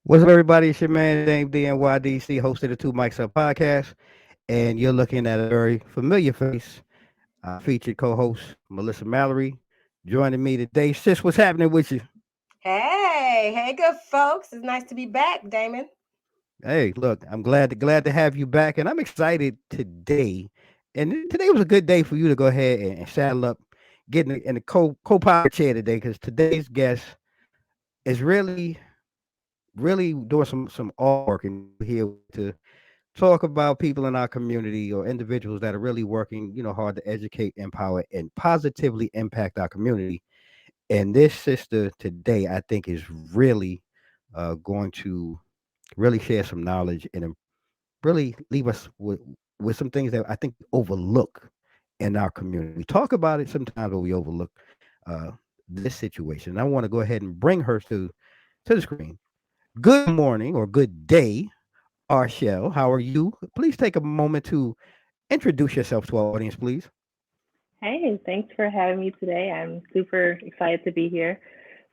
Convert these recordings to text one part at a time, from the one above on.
What's up, everybody? It's your man, Dame DNYDC, host of the Two Mics Up podcast. And you're looking at a very familiar face, featured co host, Melissa Mallory, joining me today. Sis, what's happening with you? Hey, good folks. It's nice to be back, Damon. Hey, look, I'm glad to have you back, and I'm excited today. And today was a good day for you to go ahead and saddle up, get in the co-pilot chair today, because today's guest is really doing some artwork, and we're here to talk about people in our community or individuals that are really working, hard to educate, empower, and positively impact our community. And this sister today, I think, is really going to really share some knowledge and really leave us with some things that I think we overlook in our community. We talk about it sometimes, but we overlook uh, this situation. And I want to go ahead and bring her to the screen. Good morning or good day, Ar'Sheill. How are you? Please take a moment to introduce yourself to our audience, please. Hey, thanks for having me today. I'm super excited to be here.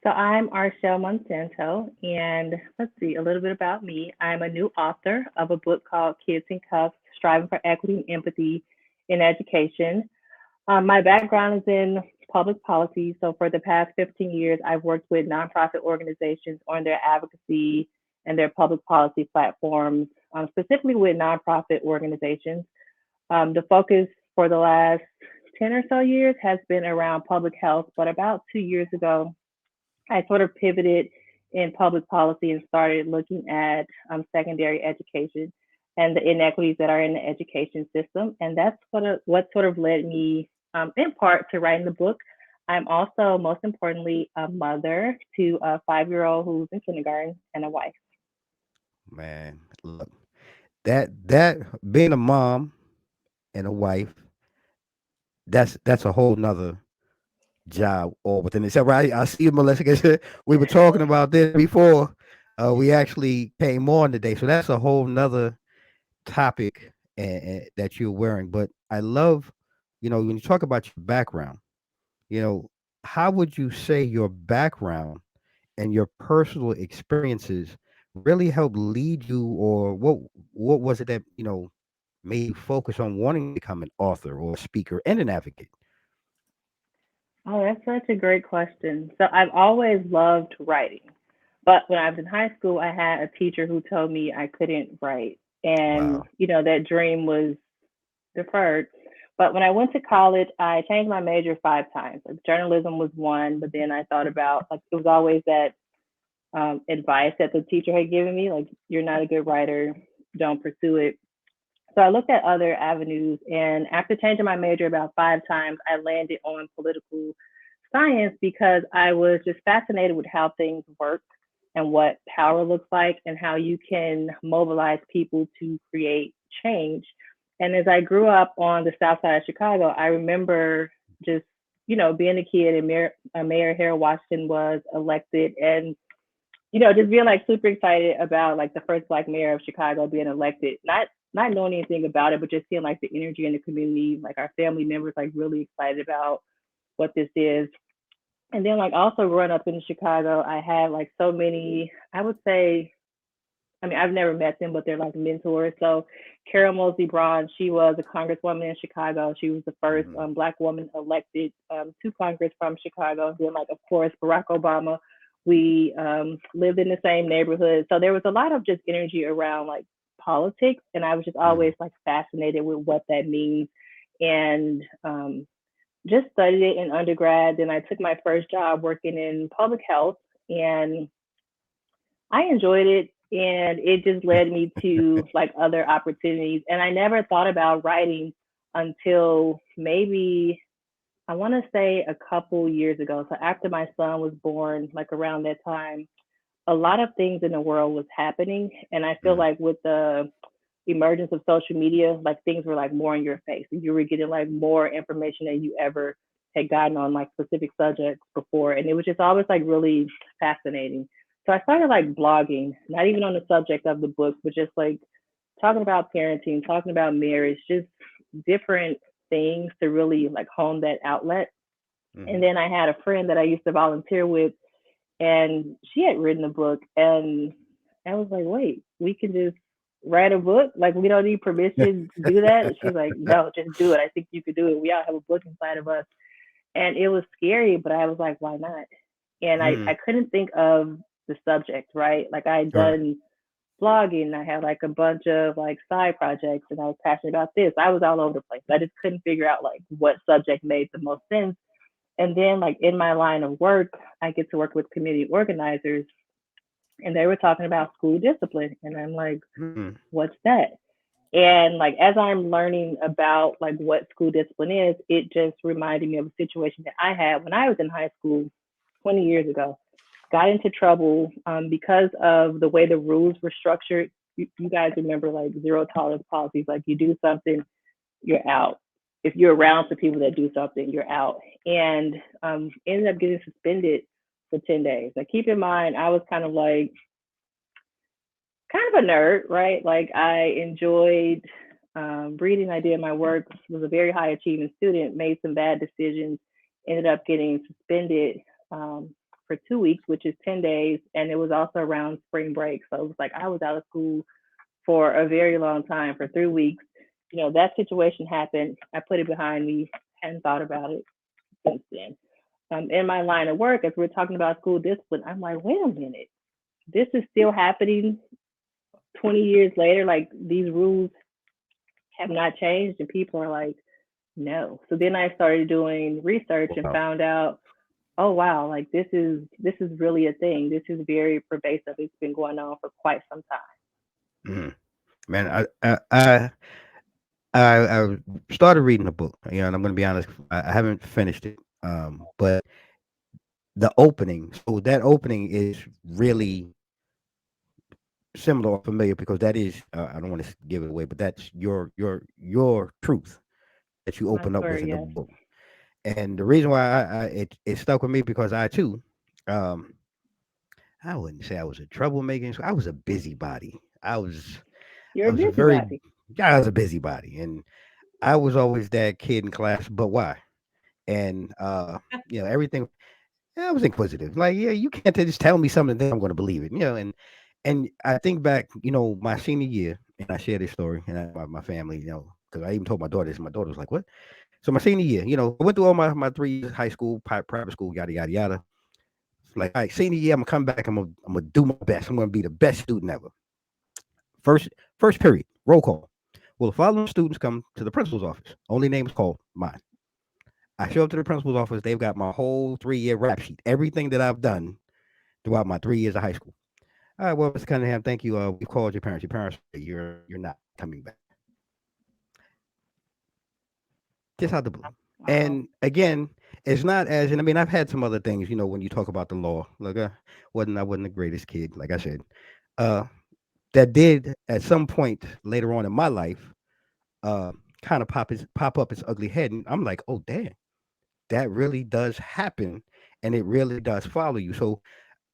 So I'm Ar'Sheill Monsanto, and let's see a little bit about me. I'm a new author of a book called Kids in Cuffs: Striving for Equity and Empathy in Education. My background is in public policy. So for the past 15 years, I've worked with nonprofit organizations on their advocacy and their public policy platforms, specifically with nonprofit organizations. The focus for the last 10 or so years has been around public health, but about 2 years ago, I sort of pivoted in public policy and started looking at secondary education and the inequities that are in the education system. And that's what sort of led me, in part, to writing the book. I'm also, most importantly, a mother to a 5-year-old who's in kindergarten and a wife. Man, look, that being a mom and a wife, that's a whole nother job all within itself. Right? I see you, Melissa. 'Cause we were talking about this before we actually came on today. So that's a whole nother topic that you're wearing. But I love, when you talk about your background, you know, how would you say your background and your personal experiences really helped lead you, or what was it that made you focus on wanting to become an author or a speaker and an advocate? Oh, that's such a great question. So I've always loved writing. But when I was in high school, I had a teacher who told me I couldn't write. And, Wow. that dream was deferred. But when I went to college, I changed my major 5 times. Like journalism was one, but then I thought about, like, it was always that advice that the teacher had given me, like, you're not a good writer, don't pursue it. So I looked at other avenues, and after changing my major about 5 times, I landed on political science because I was just fascinated with how things work and what power looks like and how you can mobilize people to create change. And as I grew up on the south side of Chicago, I remember just, being a kid and Mayor Harold Washington was elected, and just being like super excited about like the first Black mayor of Chicago being elected. Not knowing anything about it, but just seeing like the energy in the community, like our family members like really excited about what this is. And then like also growing up in Chicago, I had like so many, I would say, I mean, I've never met them, but they're like mentors. So Carol Mosley Braun, she was a congresswoman in Chicago. She was the first Hmm. Black woman elected to Congress from Chicago. Then, like, of course, Barack Obama. We lived in the same neighborhood. So there was a lot of just energy around like politics. And I was just Hmm. always like fascinated with what that means. And just studied it in undergrad. Then I took my first job working in public health, and I enjoyed it, and it just led me to like other opportunities. And I never thought about writing until maybe I want to say a couple years ago. So after my son was born, like around that time, a lot of things in the world was happening, and I feel Hmm. like with the emergence of social media, like things were like more in your face. You were getting like more information than you ever had gotten on like specific subjects before. And it was just always like really fascinating. So I started like blogging, not even on the subject of the book, but just like talking about parenting, talking about marriage, just different things to really like hone that outlet. And Hmm. then I had a friend that I used to volunteer with, and she had written a book, and I was like, wait, we can just write a book? Like, we don't need permission to do that? And she's like, no, just do it. I think you could do it. We all have a book inside of us. And it was scary, but I was like, why not? And I couldn't think of the subject, right? Like, I had Right. done blogging. I had like a bunch of like side projects and I was passionate about this. I was all over the place. I just couldn't figure out like what subject made the most sense. And then like in my line of work, I get to work with community organizers and they were talking about school discipline. And I'm like, Mm. what's that? And like as I'm learning about like what school discipline is, it just reminded me of a situation that I had when I was in high school 20 years ago. Got into trouble because of the way the rules were structured. You guys remember like zero tolerance policies, like you do something, you're out. If you're around some people that do something, you're out. And ended up getting suspended for 10 days. Now keep in mind, I was kind of a nerd, right? Like I enjoyed reading. I did my work, was a very high achieving student, made some bad decisions, ended up getting suspended for 2 weeks, which is 10 days. And it was also around spring break. So it was like I was out of school for a very long time, for 3 weeks. You know, that situation happened. I put it behind me, hadn't thought about it since then. In my line of work, as we're talking about school discipline, I'm like, wait a minute, this is still happening 20 years later. Like these rules have not changed, and people are like, no. So then I started doing research and Wow. found out, oh wow, like this is really a thing. This is very pervasive. It's been going on for quite some Mm. Man, I started reading the book. You know, and I'm going to be honest, I haven't finished it. But the opening, so that opening is really similar or familiar because that is I don't want to give it away, but that's your truth that you time. My open up with story, in the yes. book. And the reason why it stuck with me because I too, um, I wouldn't say I was a troublemaker. I was a busybody. You're I a was a very busybody. yeah, I was a busybody, and I was always that kid in class. But why? And everything. Yeah, I was inquisitive. Like, yeah, you can't just tell me something, then I'm going to believe it. And I think back, my senior year, and I share this story, and my family, because I even told my daughter this. And my daughter was like, "What?" So my senior year, I went through all my 3 years, high school, private school, yada yada yada. Like, all right, senior year, I'm gonna come back. I'm gonna do my best. I'm gonna be the best student ever. First first period, roll call. Well, the following students come to the principal's office. Only names called mine. I show up to the principal's office. They've got my whole 3 year rap sheet, everything that I've done throughout my 3 years of high school. All right, well, Mr. Cunningham, thank you. We've called your parents. Your parents, you're not coming back. Just out the blue. Wow. And again, it's not as, and I mean, I've had some other things. When you talk about the law, like I wasn't the greatest kid, like I said. Uh, that did at some point later on in my life, kind of pop up its ugly head, and I'm like, oh damn, that really does happen, and it really does follow you. So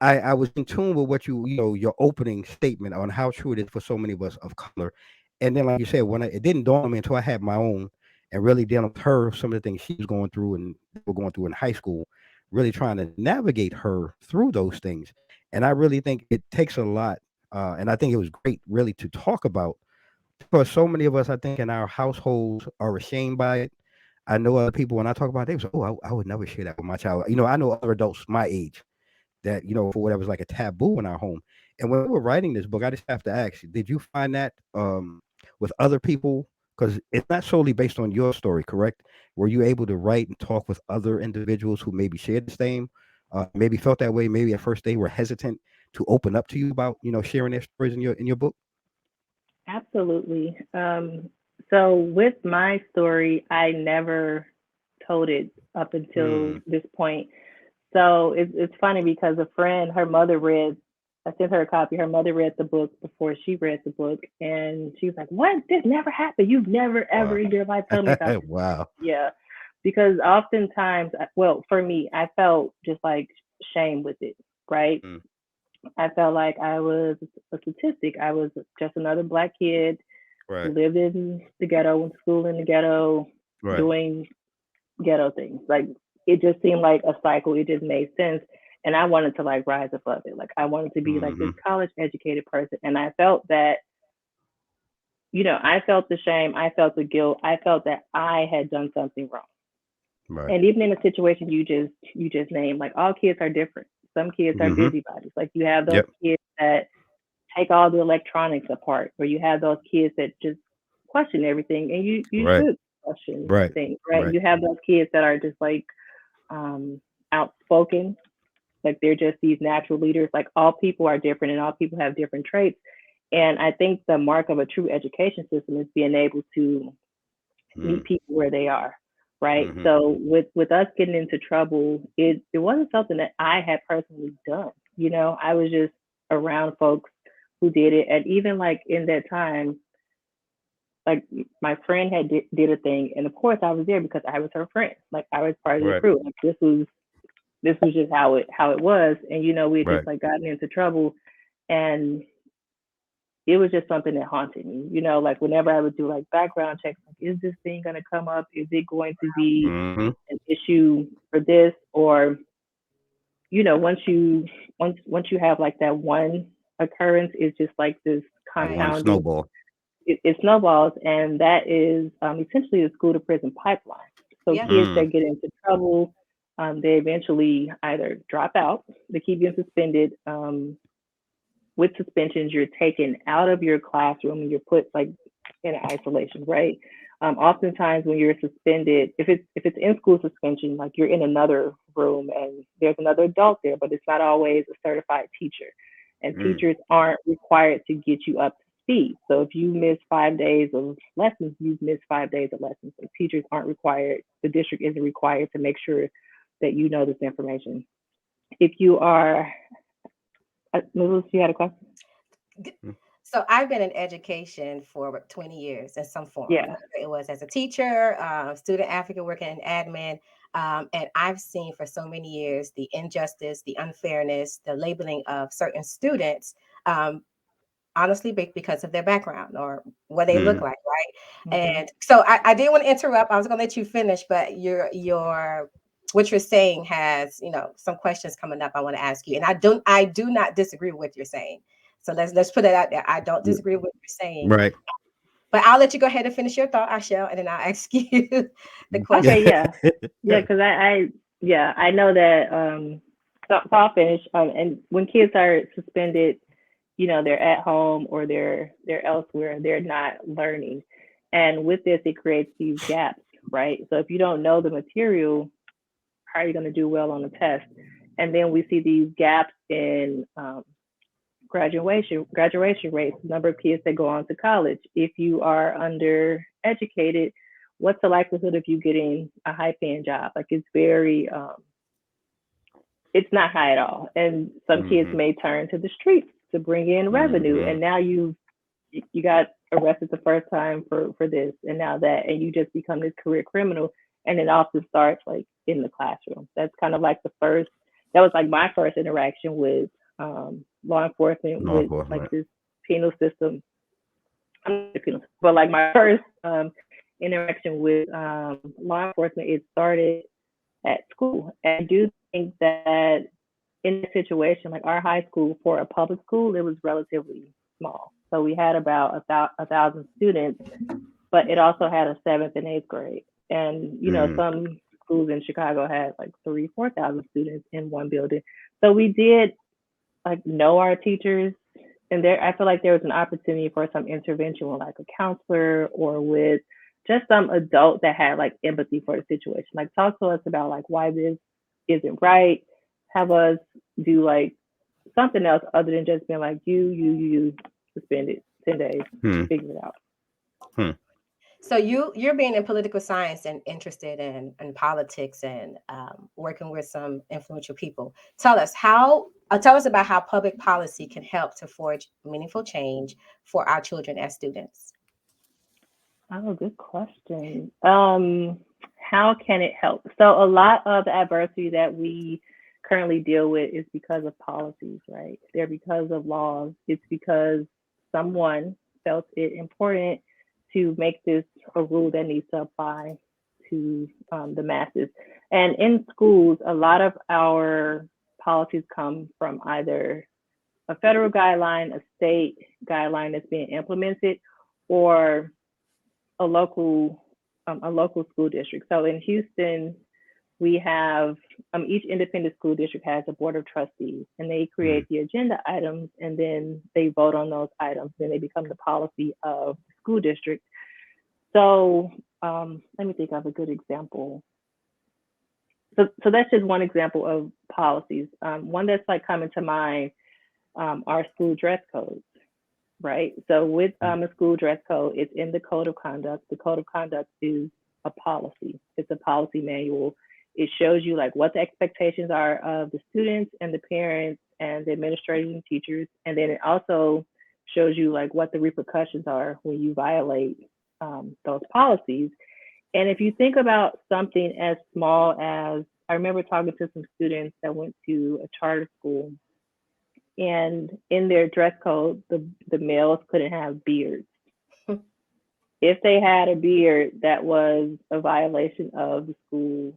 I was in tune with what your opening statement on how true it is for so many of us of color, and then like you said, it didn't dawn on me until I had my own and really dealing with her, some of the things she was going through and we were going through in high school, really trying to navigate her through those things, and I really think it takes a lot, and I think it was great really to talk about because so many of us I think in our households are ashamed by it. I know other people when I talk about it, they say, "Oh, I would never share that with my child." I know other adults my age that for whatever was like a taboo in our home. And when we were writing this book, I just have to ask, did you find that with other people? Because it's not solely based on your story, correct? Were you able to write and talk with other individuals who maybe shared the same, maybe felt that way, maybe at first they were hesitant to open up to you about sharing their stories in your book? Absolutely. So with my story, I never told it up until Mm, this point. So it's funny because a friend, her mother read, I sent her a copy. Her mother read the book before she read the book, and she was like, "What? This never happened. You've never ever wow. in your life told me about this." Wow. Yeah, because oftentimes, well, for me, I felt just like shame with it, right? Mm, I felt like I was a statistic. I was just another black kid who right. lived in the ghetto, went to school in the ghetto, Right. doing ghetto things. Like it just seemed like a cycle. It just made sense. And I wanted to like rise above it. Like I wanted to be like this Mm-hmm. college educated person. And I felt that, I felt the shame, I felt the guilt, I felt that I had done something wrong. Right. And even in the situation you just named, like all kids are different. Some kids are Mm-hmm. busybodies. Like you have those Yep. kids that take all the electronics apart, or you have those kids that just question everything, and you Right. should question Right. things, right? Right. You have those kids that are just like um, outspoken, like they're just these natural leaders. Like all people are different, and all people have different traits. And I think the mark of a true education system is being able to meet Mm. people where they are, right? Mm-hmm. So with us getting into trouble, it wasn't something that I had personally done. I was just around folks who did it, and even like in that time, like my friend had did a thing, and of course I was there because I was her friend. Like I was part of the Right. crew. Like this was just how it was, and we had just Right. like gotten into trouble, and it was just something that haunted me. Like whenever I would do like background checks, like is this thing going to come up? Is it going to be Mm-hmm. an issue for this? Or once you have like that one occurrence, it's just like this That one Right. compounding. snowball. It snowballs, and that is essentially the school to prison pipeline. So Yeah. kids Mm. that get into trouble, they eventually either drop out, they keep getting suspended. With suspensions, you're taken out of your classroom and you're put like in isolation, right? Oftentimes, when you're suspended, if it's in school suspension, like you're in another room and there's another adult there, but it's not always a certified teacher, and Mm. teachers aren't required to get you up to speed. So if you miss 5 days of lessons, you've missed 5 days of lessons. So teachers aren't required. The district isn't required to make sure that you know this information. If you are, Melissa, you had a question? Mm. So I've been in education for 20 years in some form, Yeah. whether it was as a teacher, student advocate working in admin. And I've seen for so many years the injustice, the unfairness, the labeling of certain students, um, honestly, because of their background or what they look Mm. like, right? Hmm. And so I didn't want to interrupt. I was going to let you finish, but your what you're saying has, some questions coming up I want to ask you. And I do not disagree with what you're saying. So let's put it out there. I don't disagree with what you're saying, Right. but I'll let you go ahead and finish your thought, Ar'Sheill, and then I'll ask you the question. Okay, yeah. Yeah, Yeah. because I know that so I'll finish. And when kids are suspended, they're at home or they're elsewhere, they're not learning. And with this, it creates these gaps, right? So if you don't know the material, how are you going to do well on the test? And then we see these gaps in graduation rates, number of kids that go on to college. If you are undereducated, what's the likelihood of you getting a high paying job? Like it's not high at all. And some kids Mm-hmm. may turn to the streets to bring in revenue. Mm-hmm. And now you got arrested the first time for this and now that, and you just become this career criminal. And it often starts like in the classroom. That's kind of like that was like my first interaction with law enforcement, Law with like enforcement. this penal system. I'm not penal, but like my first interaction with law enforcement, it started at school. And I do think that in this situation, like our high school for a public school, it was relatively small. So we had about 1,000 students, but it also had a seventh and eighth grade. And Mm. some schools in Chicago had like 4,000 students in one building. So we did like know our teachers, and there I feel like there was an opportunity for some intervention with like a counselor or with just some adult that had like empathy for the situation. Like talk to us about like why this isn't right. Have us do like something else other than just being like you suspended 10 days, Hmm. figure it out. Hmm. So you're being in political science and interested in politics and working with some influential people. Tell us about how public policy can help to forge meaningful change for our children as students. Oh, good question. How can it help? So a lot of the adversity that we currently deal with is because of policies, right? They're because of laws. It's because someone felt it important to make this a rule that needs to apply to the masses. And in schools, a lot of our policies come from either a federal guideline, a state guideline that's being implemented, or a local school district. So in Houston, we have each independent school district has a board of trustees, and they create the agenda items, and then they vote on those items, then they become the policy of the school district. So let me think of a good example. So that's just one example of policies. One that's like coming to mind are school dress codes, right? So with a school dress code, it's in the code of conduct. The code of conduct is a policy. It's a policy manual. It shows you like what the expectations are of the students and the parents and the administrators and teachers. And then it also shows you like what the repercussions are when you violate those policies. And if you think about something as small as, I remember talking to some students that went to a charter school, and in their dress code, the males couldn't have beards. If they had a beard, that was a violation of the school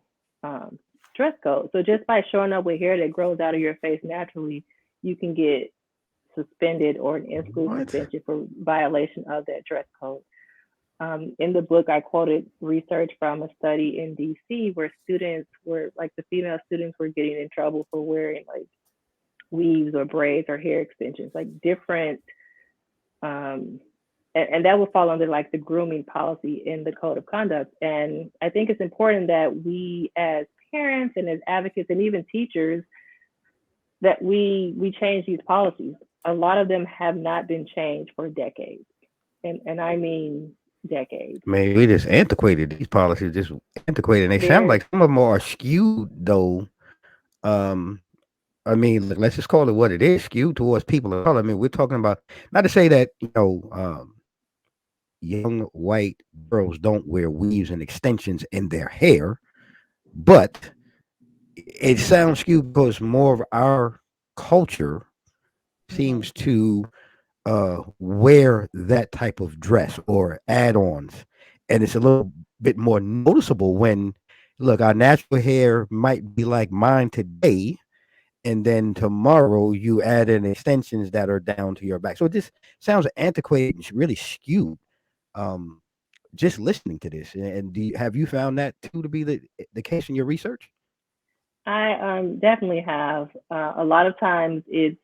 dress code. So just by showing up with hair that grows out of your face naturally, you can get suspended or an in-school suspension for violation of that dress code. In the book, I quoted research from a study in DC where students were, like the female students were getting in trouble for wearing like weaves or braids or hair extensions, like different, and that would fall under like the grooming policy in the code of conduct. And I think it's important that we as parents and as advocates and even teachers, that we change these policies. A lot of them have not been changed for decades. And I mean decades. Man, we just antiquated. These policies just antiquated. And they sound like some of them are skewed though. I mean, let's just call it what it is, skewed towards people of color. I mean, we're talking about, not to say that, young white girls don't wear weaves and extensions in their hair, but it sounds skewed because more of our culture seems to wear that type of dress or add-ons, and it's a little bit more noticeable when, look, our natural hair might be like mine today, and then tomorrow you add in extensions that are down to your back. So it just sounds antiquated and really skewed. Just listening to this, and have you found that too to be the case in your research? I definitely have. A lot of times it's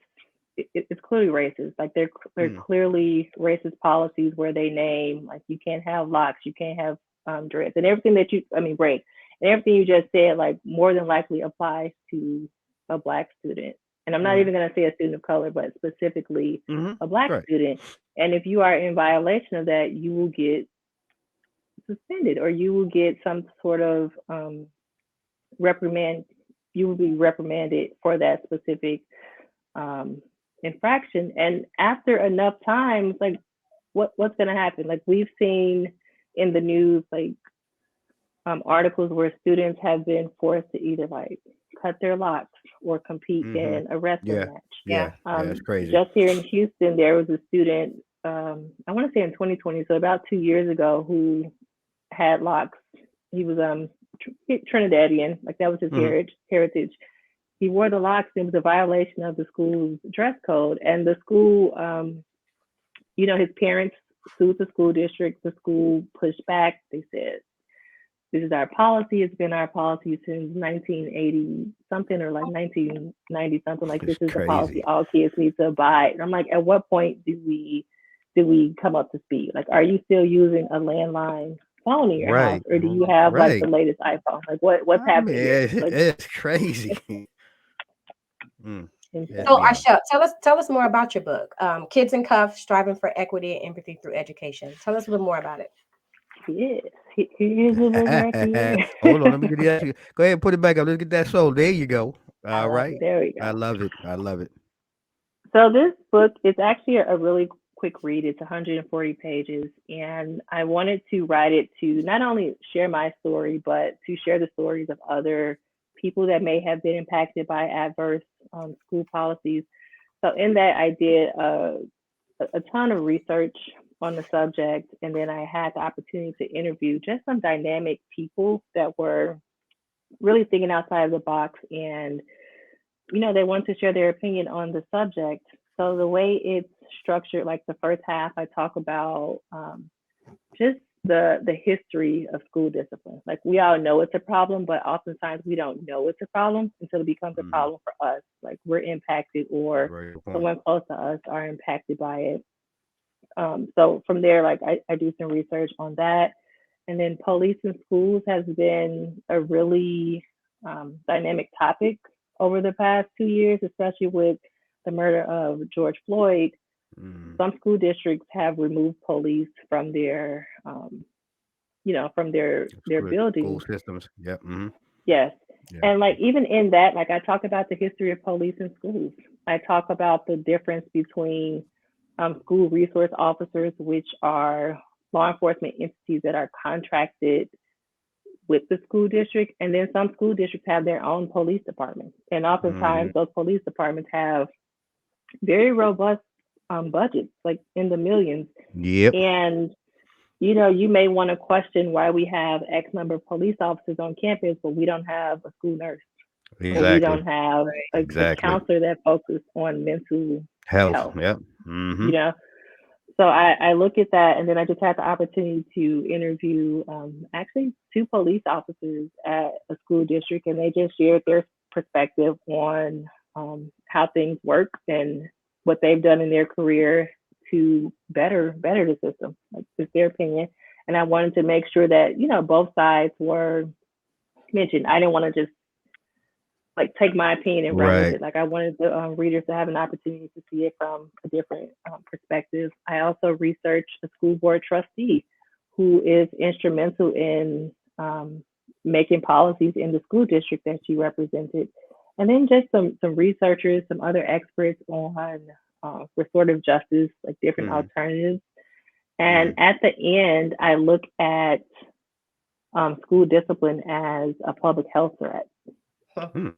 clearly racist. Like they're clearly racist policies where they name like you can't have locks, you can't have dreads, and everything that braids, and everything you just said like more than likely applies to a Black student. And I'm not even going to say a student of color, but specifically a Black student. And if you are in violation of that, you will get suspended or you will get some sort of reprimand. You will be reprimanded for that specific infraction. And after enough times, like what's going to happen? Like we've seen in the news, like articles where students have been forced to either like cut their locks or compete in a wrestling match. Yeah, that's crazy. Just here in Houston, there was a student, I want to say in 2020, so about 2 years ago, who had locks. He was Trinidadian, like that was his heritage. He wore the locks. It was a violation of the school's dress code, and the school, his parents sued the school district. The school pushed back. They said, this is our policy. It's been our policy since 1980 something or like 1990 something. Like this is the policy all kids need to abide. And I'm like, at what point do we come up to speed? Like, are you still using a landline phone in your house, or do you have like the latest iPhone? Like what's happening? It's crazy. So Ar'Sheill, tell us more about your book, Kids in Cuffs: Striving for Equity and Empathy Through Education. Tell us a little more about it. Yes. Here's the book right here. Hold on, let me get that. Go ahead and put it back up. Let's get that sold. There you go. All right. There we go. I love it. So this book is actually a really quick read. It's 140 pages, and I wanted to write it to not only share my story, but to share the stories of other people that may have been impacted by adverse school policies. So in that, I did a ton of research on the subject, and then I had the opportunity to interview just some dynamic people that were really thinking outside of the box and they want to share their opinion on the subject. So the way it's structured, like the first half, I talk about just the history of school discipline. Like we all know it's a problem, but oftentimes we don't know it's a problem until it becomes a Mm, problem for us. Like we're impacted, or very good point. someone close to us are impacted by it. So from there, like I do some research on that. And then police in schools has been a really dynamic topic over the past 2 years, especially with the murder of George Floyd. Mm, Some school districts have removed police from from their school buildings. systems. Yep. Yes. Yeah. And like even in that, like I talk about the history of police in schools. I talk about the difference between school resource officers, which are law enforcement entities that are contracted with the school district, and then some school districts have their own police departments. And Hmm. oftentimes those police departments have very robust budgets, like in the millions. Yep. And you may want to question why we have X number of police officers on campus, but we don't have a school nurse, or we Exactly. don't have Right. a Exactly. counselor that focuses on mental Health. health, Yep. Hmm. you know? So I look at that, and then I just had the opportunity to interview actually two police officers at a school district, and they just shared their perspective on how things work and what they've done in their career to better the system. Like it's their opinion, and I wanted to make sure that both sides were mentioned. I didn't want to just like take my opinion and run with Right. it. Like I wanted the readers to have an opportunity to see it from a different perspective. I also researched a school board trustee who is instrumental in making policies in the school district that she represented, and then just some researchers, some other experts on restorative justice, like different Mm, alternatives. And mm, at the end, I look at school discipline as a public health threat, mm.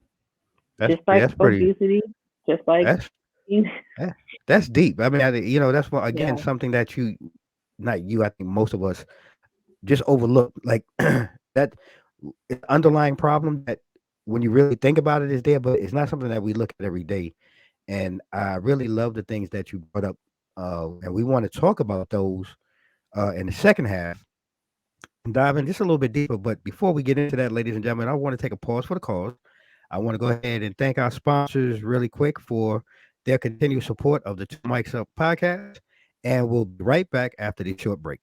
That's just yeah, like that's pretty. obesity, just like That's yeah, that's deep. I mean, that's what again yeah, something that you, not you. I think most of us just overlook. Like that underlying problem that when you really think about it is there, but it's not something that we look at every day. And I really love the things that you brought up, and we want to talk about those in the second half, and dive in just a little bit deeper. But before we get into that, ladies and gentlemen, I want to take a pause for the cause. I want to go ahead and thank our sponsors really quick for their continued support of the Two Mics Up podcast. And we'll be right back after this short break.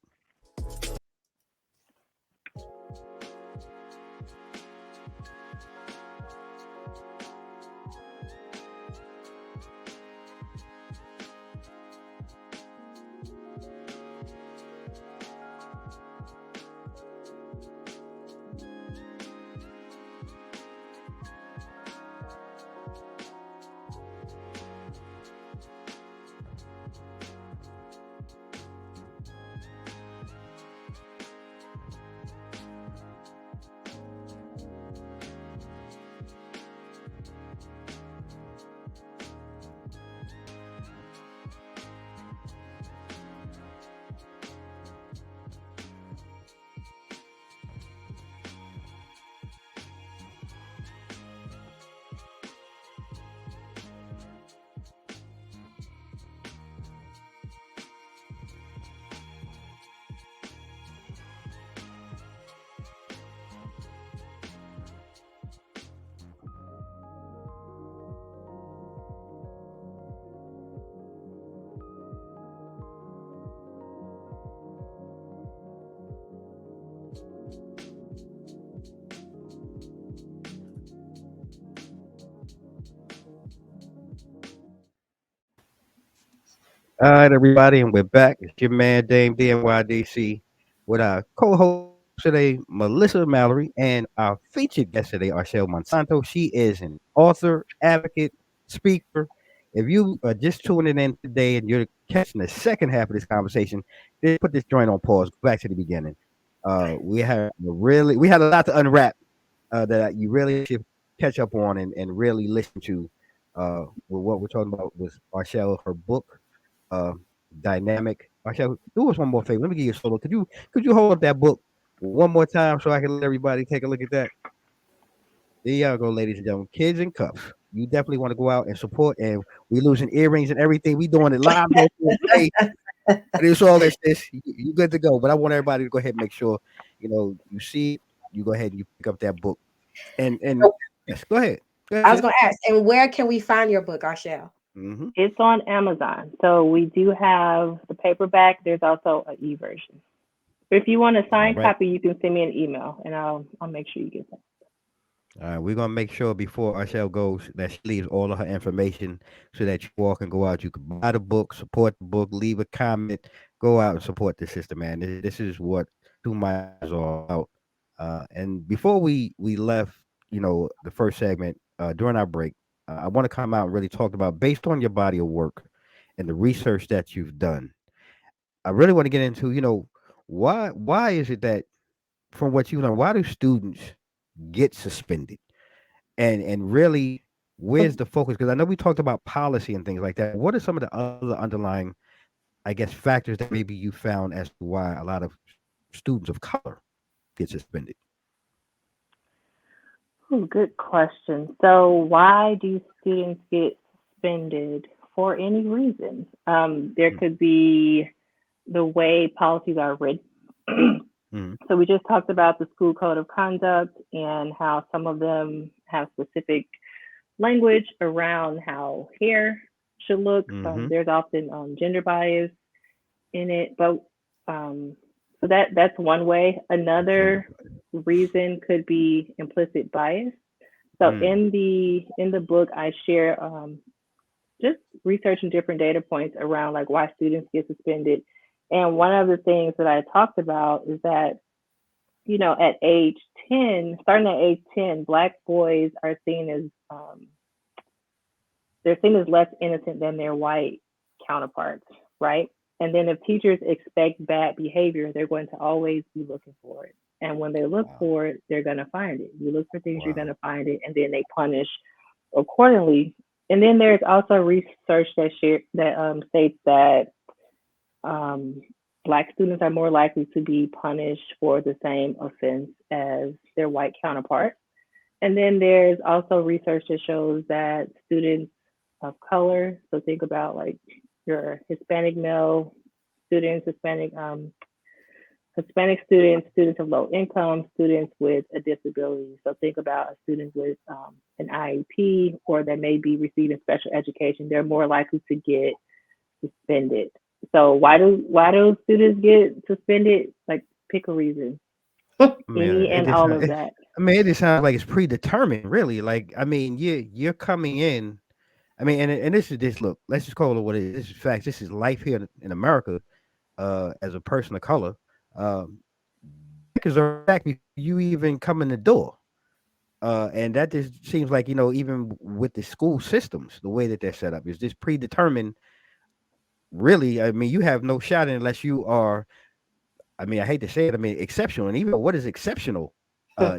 All right, everybody, and we're back. It's your man Dame DNYDC with our co-host today, Melissa Mallory, and our featured guest today, Ar'Sheill Monsanto. She is an author, advocate, speaker. If you are just tuning in today and you're catching the second half of this conversation, just put this joint on pause. Go back to the beginning. We had a lot to unwrap that you really should catch up on and really listen to. With what we're talking about was Ar'Sheill, her book, uh, dynamic. Actually, do us one more favor. Let me give you a solo. Could you hold up that book one more time so I can let everybody take a look at that? There y'all go, ladies and gentlemen. Kids in Cuffs. you definitely want to go out and support. And we losing earrings and everything. We doing it live on today. But it's all that sis. You good to go. But I want everybody to go ahead and make sure, you see it, you go ahead and you pick up that book. And So yes, go ahead. Go ahead, I was sis. going to ask, and where can we find your book, Ar'Sheill? Mm-hmm. It's on Amazon. So we do have the paperback. There's also an e-version. If you want a All signed right. copy, you can send me an email and I'll make sure you get that. All right, we're gonna make sure before Arshel goes that she leaves all of her information so that you all can go out. You can buy the book, support the book, leave a comment, go out and support the sister, man. This is what Two Minds is all about. And before we left, the first segment during our break, I want to come out and really talk about based on your body of work and the research that you've done. I really want to get into, why is it that from what you learned, why do students get suspended? And really, where's the focus? Because I know we talked about policy and things like that. What are some of the other underlying, I guess, factors that maybe you found as to why a lot of students of color get suspended? Good question. So why do students get suspended for any reason? There Mm, could be the way policies are written. mm, So we just talked about the school code of conduct and how some of them have specific language around how hair should look. mm-hmm. There's often gender bias in it, but um, so that's one way. Gender. Another reason could be implicit bias. So Mm, in the book, I share just researching different data points around like why students get suspended. And one of the things that I talked about is that at age 10, starting at age 10, Black boys are seen as they're seen as less innocent than their white counterparts, right? And then if teachers expect bad behavior, they're going to always be looking for it. And when they look wow. for it, they're going to find it. You look for things, you're going Wow. to find it, and then they punish accordingly. And then there's also research that states that um, Black students are more likely to be punished for the same offense as their white counterparts. And then there's also research that shows that students of color, so think about like your Hispanic male students, Hispanic students, students of low income, students with a disability. So think about a student with an IEP or that may be receiving special education. They're more likely to get suspended. So why do students get suspended? Like pick a reason. I mean, Any it and just, all of that. I mean, it just sounds like it's predetermined, really. Like, I mean, you're coming in. I mean, and this is this. Look, let's just call it what it is. This is facts. This is life here in America. As a person of color, um, because are back before you even come in the door. And that just seems like, even with the school systems, the way that they're set up is just predetermined. Really, I mean, you have no shot unless you are. I mean, I hate to say it. I mean, exceptional, and even what is exceptional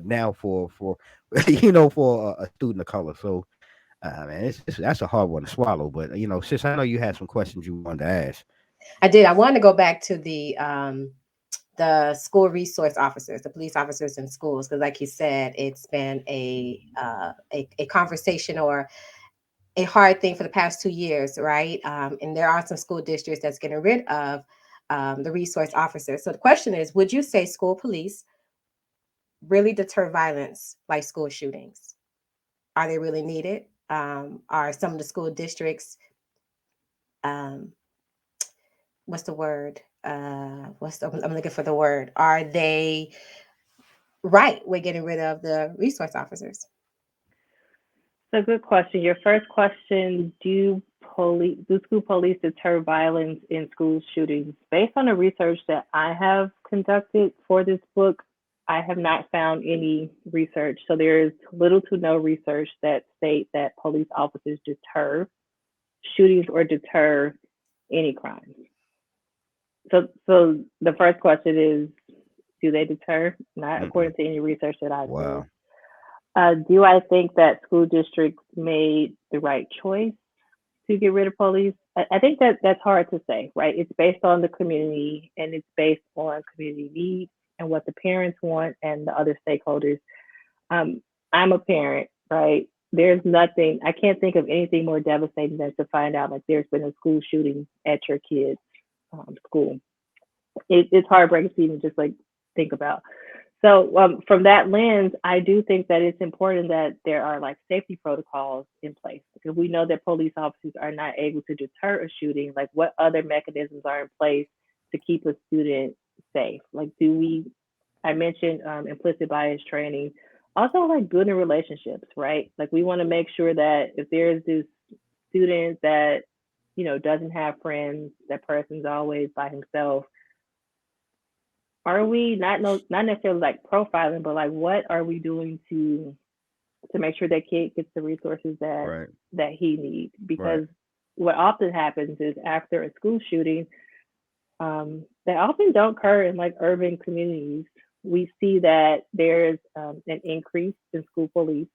now for for a student of color. So, man, that's a hard one to swallow. But sis, I know you had some questions you wanted to ask. I did. I wanted to go back to the school resource officers, the police officers in schools, because, like you said, it's been a conversation or a hard thing for the past 2 years, right? And there are some school districts that's getting rid of the resource officers. So the question is, would you say school police really deter violence like school shootings? Are they really needed? Are some of the school districts, um, what's the word? I'm looking for the word. Are they right with getting rid of the resource officers? So good question. Your first question, do school police deter violence in school shootings? Based on the research that I have conducted for this book, I have not found any research. So there is little to no research that state that police officers deter shootings or deter any crimes. So the first question is, do they deter? Not Mm-mm. according to any research that I've seen. Wow. Do I think that school districts made the right choice to get rid of police? I think that that's hard to say, right? It's based on the community and it's based on community needs and what the parents want and the other stakeholders. Um, I'm a parent, right? there's nothing, I can't think of anything more devastating than to find out like there's been a school shooting at your kid's school. It's heartbreaking to even just like think about. So from that lens, I do think that it's important that there are like safety protocols in place, because we know that police officers are not able to deter a shooting. Like, what other mechanisms are in place to keep a student safe? Like, I mentioned implicit bias training, also like building relationships, right? Like, we want to make sure that if there's this student that, doesn't have friends, that person's always by himself, are we not necessarily like profiling, but like what are we doing to make sure that kid gets the resources Right. that he needs? Right. Because what often happens is after a school shooting, they often don't occur in like urban communities. We see that there's an increase in school police,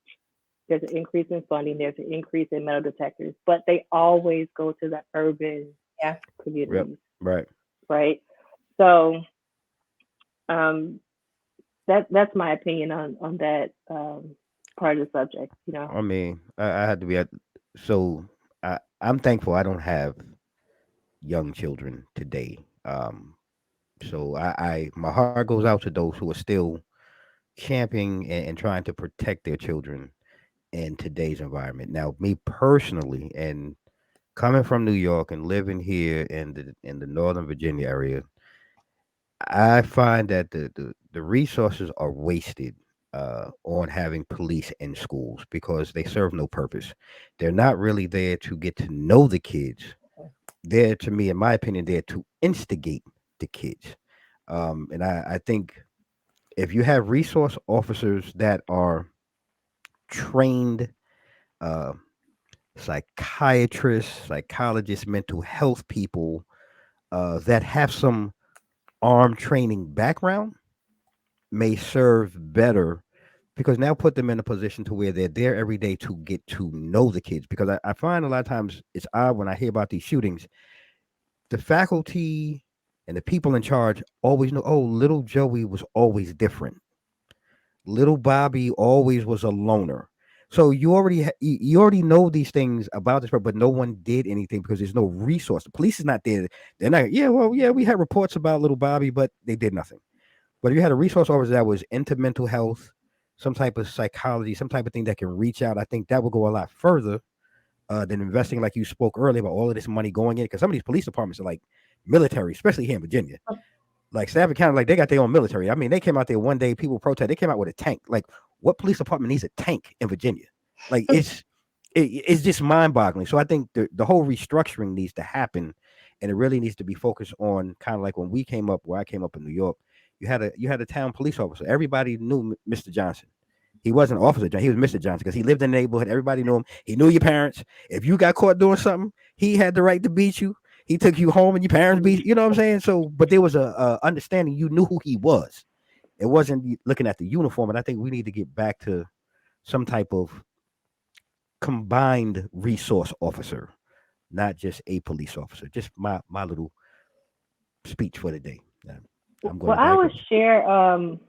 there's an increase in funding, there's an increase in metal detectors, but they always go to the urban Yeah. Yep. communities, Right. right? So um, that's my opinion on that part of the subject. I mean, I had to be at, so I'm thankful I don't have young children today. So my heart goes out to those who are still championing and trying to protect their children in today's environment. Now, me personally, and coming from New York and living here in the Northern Virginia area, I find that the resources are wasted on having police in schools because they serve no purpose. They're not really there to get to know the kids. They're, to me, in my opinion, there to instigate the kids. And I think if you have resource officers that are trained uh, psychiatrists, psychologists, mental health people that have some arm training background, may serve better because now put them in a position to where they're there every day to get to know the kids. Because I find a lot of times it's odd when I hear about these shootings, the faculty and the people in charge always know, oh, little Joey was always different. Little Bobby always was a loner. So you already know these things about this, but no one did anything because there's no resource. The police is not there. They're not. Yeah, well, yeah, we had reports about little Bobby, but they did nothing. But if you had a resource officer that was into mental health, some type of psychology, some type of thing that can reach out, I think that would go a lot further than investing, like you spoke earlier, about all of this money going in. Because some of these police departments are like military, especially here in Virginia. Like Stafford County, like they got their own military. I mean, they came out there one day, people protest. They came out with a tank. Like, what police department needs a tank in Virginia? Like, it's just mind boggling. So I think the whole restructuring needs to happen, and it really needs to be focused on kind of like when we came up, where I came up in New York. You had a town police officer. Everybody knew Mr. Johnson. He wasn't Officer Johnson. He was Mr. Johnson because he lived in the neighborhood. Everybody knew him. He knew your parents. If you got caught doing something, he had the right to beat you. He took you home and your parents beat you. You know what I'm saying? So, but there was a understanding. You knew who he was. It wasn't looking at the uniform. And I think we need to get back to some type of combined resource officer, not just a police officer. Just my little speech for the day. I'm going Well, to I would digress. share on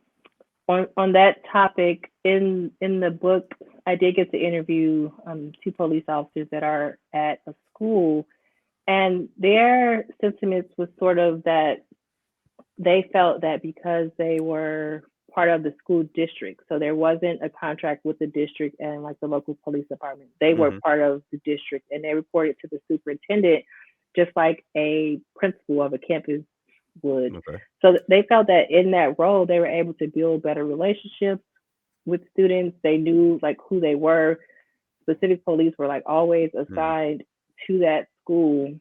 that topic in the book. I did get to interview two police officers that are at a school, and their sentiments was sort of that they felt that because they were part of the school district, so there wasn't a contract with the district and like the local police department. They were Hmm. part of the district and they reported to the superintendent, just like a principal of a campus would. Okay. So they felt that in that role, they were able to build better relationships with students. They knew like who they were. Specific police were like always Hmm. assigned to that school,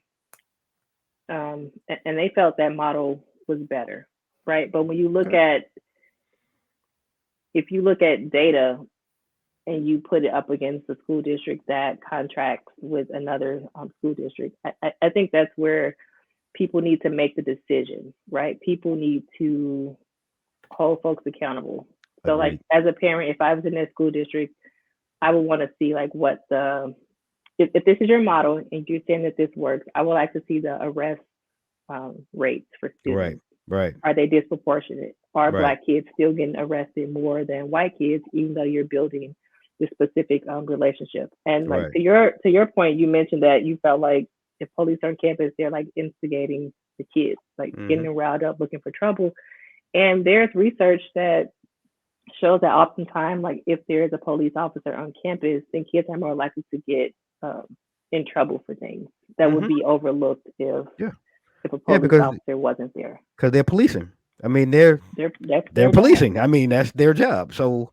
and they felt that model was better, right? But when you look Okay. at, if you look at data and you put it up against the school district that contracts with another school district, I think that's where people need to make the decision, right? People need to hold folks accountable. So, like, Agreed. as a parent, if I was in that school district, I would want to see like what if this is your model and you're saying that this works, I would like to see the arrest rates for Right. students. Right. Are they disproportionate? Are Right. Black kids still getting arrested more than white kids, even though you're building this specific relationship. And like Right. to your point, you mentioned that you felt like if police are on campus, they're like instigating the kids, like getting them riled up, looking for trouble. And there's research that shows that oftentimes, like if there is a police officer on campus, then kids are more likely to get in trouble for things that would be overlooked Yeah. if a Yeah, police officer wasn't there. because they're policing. I mean, they're That's they're their job. policing. I mean, that's their job. So,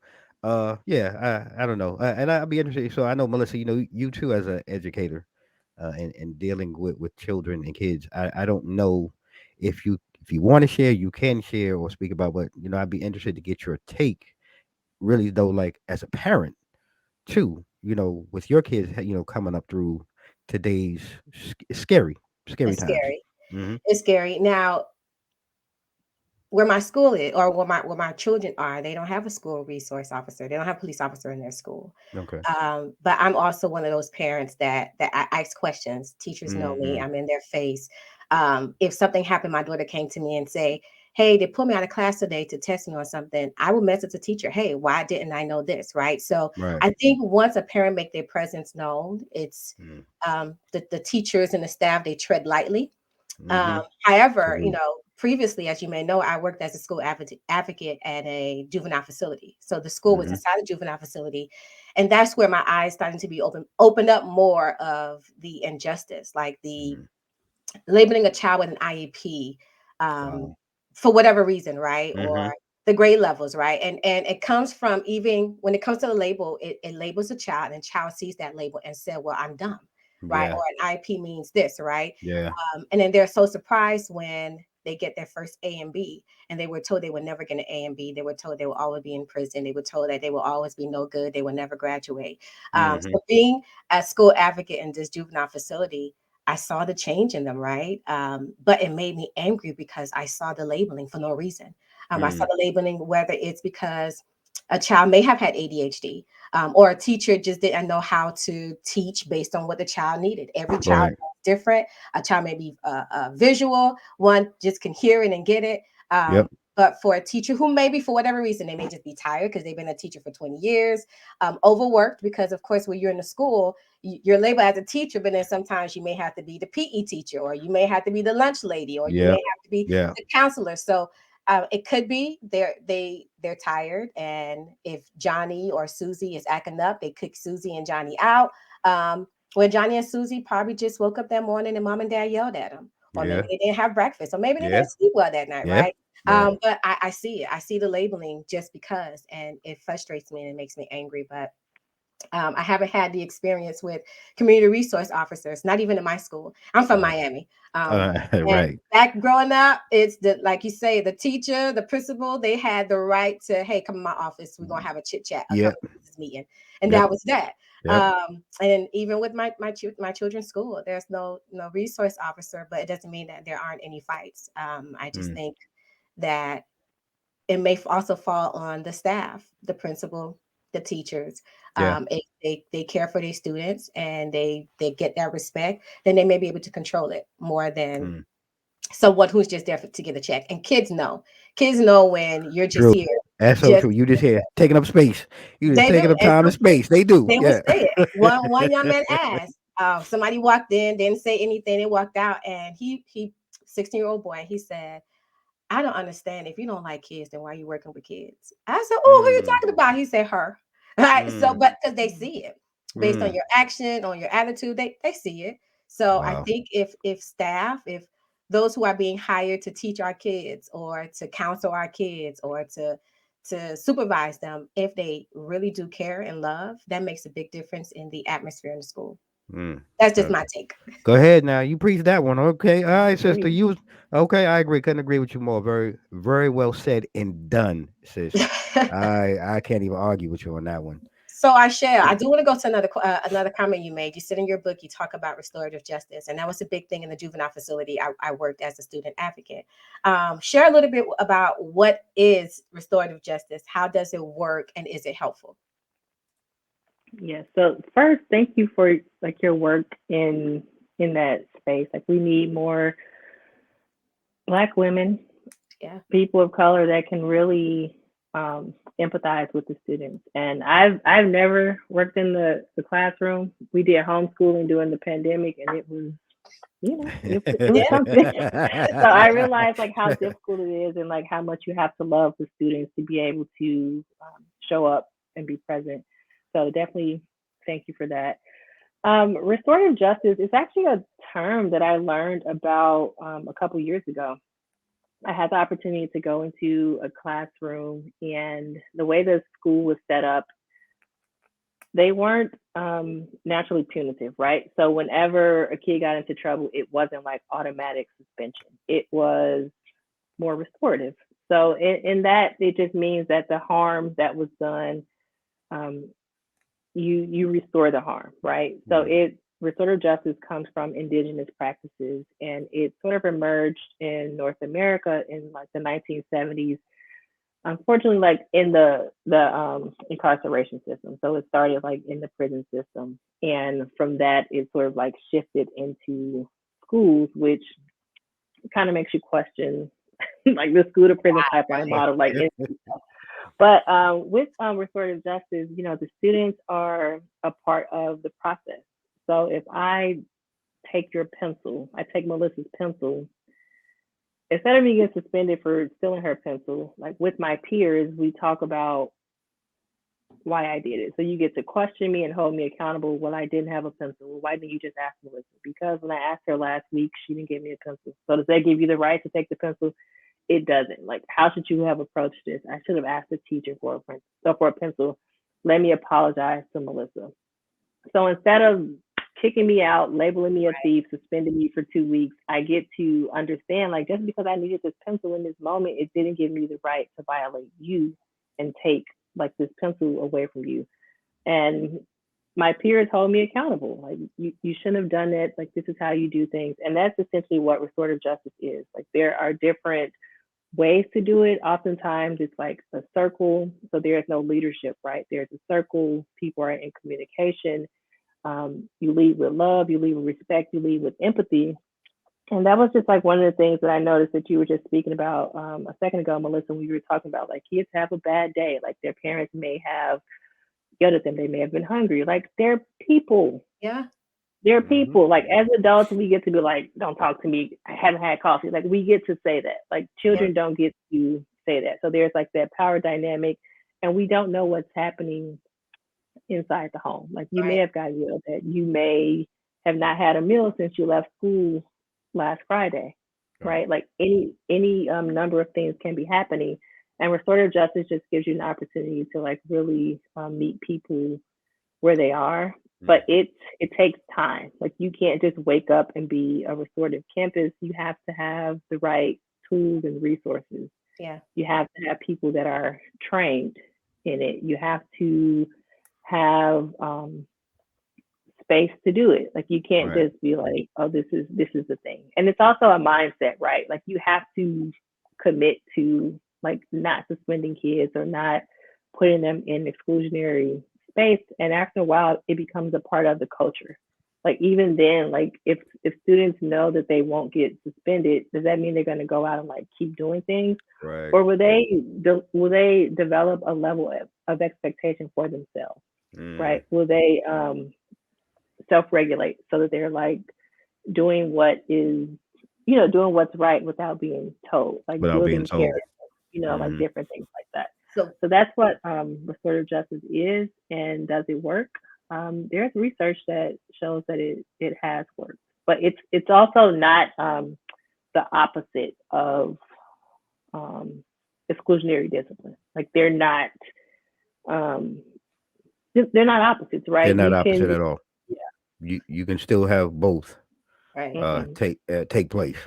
yeah, I don't know, and I'd be interested. So I know, Melissa, you too as an educator, and dealing with children and kids. I don't know if you want to share, you can share or speak about, but I'd be interested to get your take. Really though, like as a parent too, with your kids, coming up through today's scary It's times. scary. Hmm. It's scary. Now, where my school is, or where my children are, they don't have a school resource officer. They don't have a police officer in their school. Okay. But I'm also one of those parents that I ask questions. Teachers know me. Hmm. I'm in their face. If something happened, my daughter came to me and say, "Hey, they pulled me out of class today to test me on something." I will message the teacher. "Hey, why didn't I know this?" Right. So Right. I think once a parent make their presence known, it's Mm. the teachers and the staff, they tread lightly. Hmm. However, True. previously, as you may know, I worked as a school advocate at a juvenile facility. So the school was Hmm. inside a juvenile facility, and that's where my eyes started to be opened up more of the injustice, like the Hmm. labeling a child with an IEP, um, Wow. for whatever reason, right? Or Hmm. the grade levels, right? And it comes from, even when it comes to the label, it labels a child, and child sees that label and said, "Well, I'm dumb," right? Yeah. Or an IEP means this, right? Yeah. And then they're so surprised when they get their first A and B, and they were told they would never get an A and B. They were told they will always be in prison. They were told that they will always be no good. They will never graduate. Hmm. So being a school advocate in this juvenile facility, I saw the change in them, right? But it made me angry because I saw the labeling for no reason. I saw Mm. the labeling, whether it's because a child may have had ADHD, or a teacher just didn't know how to teach based on what the child needed. Every child Right. is different. A child may be visual, one just can hear it and get it. Yep. But for a teacher who maybe for whatever reason, they may just be tired because they've been a teacher for 20 years, overworked, because of course, when you're in the school, you're labeled as a teacher, but then sometimes you may have to be the PE teacher, or you may have to be the lunch lady, or you may Yeah. have to be Yeah. the counselor. So it could be they're tired, and if Johnny or Susie is acting up, they kick Susie and Johnny out. Where Johnny and Susie probably just woke up that morning and mom and dad yelled at them, or maybe Yeah. they didn't have breakfast, or maybe they Yeah. didn't sleep well that night, Yeah. right? Right. But I see it. I see the labeling just because, and it frustrates me and it makes me angry. But I haven't had the experience with community resource officers, not even in my school. I'm from Right. Miami. And Right. back growing up, it's like you say, the teacher, the principal, they had the right to, "Hey, come in my office. We're gonna have a chit chat, a Yep. couple business meeting," and Yep. that was that. Yep. And even with my children's school, there's no resource officer, but it doesn't mean that there aren't any fights. I just Mm. think that it may also fall on the staff, the principal, the teachers. Yeah. If they care for their students and they get that respect, then they may be able to control it more than Mm. someone who's just there to get a check. And kids know when you're just True. here, That's so just true. You just here taking up space. You just they do. taking up And time and space. They do. they will Yeah. say it. One young man asked, somebody walked in, didn't say anything, they walked out, and he 16-year-old boy, he said, "I don't understand. If you don't like kids, then why are you working with kids?" I said, "Oh, who are you Mm. talking about?" He said, "Her." Right. So, Mm. but because they see it based on Mm. your action, on your attitude, they see it. So I Wow. think if staff, if those who are being hired to teach our kids, or to counsel our kids, or to supervise them, if they really do care and love, that makes a big difference in the atmosphere in the school. Mm. That's just Okay. my take. Go ahead now. You preach that one. Okay. All I right, sister. agree. You okay? I agree. Couldn't agree with you more. Very, very well said and done, sis. I can't even argue with you on that one. So I do want to go to another comment you made. You said in your book, you talk about restorative justice, and that was a big thing in the juvenile facility. I worked as a student advocate. Share a little bit about what is restorative justice, how does it work, and is it helpful? Yeah. So first, thank you for like your work in that space. Like we need more Black women, Yeah. people of color that can really empathize with the students. And I've never worked in the classroom. We did homeschooling during the pandemic, and it was, it was Yeah. something. So I realized like how difficult it is, and like how much you have to love the students to be able to show up and be present. So definitely thank you for that. Restorative justice is actually a term that I learned about a couple years ago. I had the opportunity to go into a classroom, and the way the school was set up, they weren't naturally punitive, right? So whenever a kid got into trouble, it wasn't like automatic suspension. It was more restorative. So in that, it just means that the harm that was done, um, you restore the harm, right? So restorative justice comes from indigenous practices, and it sort of emerged in North America in like the 1970s. Unfortunately, like in the incarceration system. So it started like in the prison system, and from that it sort of like shifted into schools, which kind of makes you question like the school to prison pipeline model, like. But with restorative justice, the students are a part of the process. So if I take your pencil, I take Melissa's pencil, instead of me getting suspended for stealing her pencil, like with my peers, we talk about why I did it. So you get to question me and hold me accountable. Well, I didn't have a pencil. Well, why didn't you just ask Melissa? Because when I asked her last week, she didn't give me a pencil. So does that give you the right to take the pencil? It doesn't. Like, how should you have approached this? I should have asked the teacher for a pencil. Let me apologize to Melissa. So instead of kicking me out, labeling me a thief, suspending me for 2 weeks, I get to understand, like, just because I needed this pencil in this moment, it didn't give me the right to violate you and take like this pencil away from you. And my peers hold me accountable. Like, you shouldn't have done that. Like, this is how you do things. And that's essentially what restorative justice is. Like, there are different ways to do it. Oftentimes it's like a circle. So there's no leadership, right? There's a circle. People are in communication. You lead with love, you lead with respect, you lead with empathy. And that was just like one of the things that I noticed that you were just speaking about a second ago, Melissa, when you were talking about like kids have a bad day, like their parents may have yelled at them, they may have been hungry. Like, they're people. Yeah. They're people. Like, as adults, we get to be like, don't talk to me, I haven't had coffee. Like, we get to say that. Like, children don't get to say that. So there's like that power dynamic, and we don't know what's happening inside the home. Like, you may have got yelled at. You may have not had a meal since you left school last Friday, right? Like, any number of things can be happening. And restorative justice just gives you an opportunity to like really meet people where they are. But it takes time. Like, you can't just wake up and be a restorative campus. You have to have the right tools and resources. Yeah. You have to have people that are trained in it. You have to have space to do it. Like, you can't just be like, oh, this is the thing. And it's also a mindset, right? Like, you have to commit to like not suspending kids or not putting them in exclusionary space. And after a while, it becomes a part of the culture. Like, even then, like if students know that they won't get suspended, does that mean they're going to go out and like keep doing things? Or will they develop a level of expectation for themselves? Right? Will they self-regulate so that they're like doing what is, doing what's right without being told, like building character, like different things like that. So that's what restorative justice is. And does it work? There's research that shows that it has worked, but it's also not the opposite of exclusionary discipline. Like, they're not opposites, right? They're not opposite at all. You can still have both take place.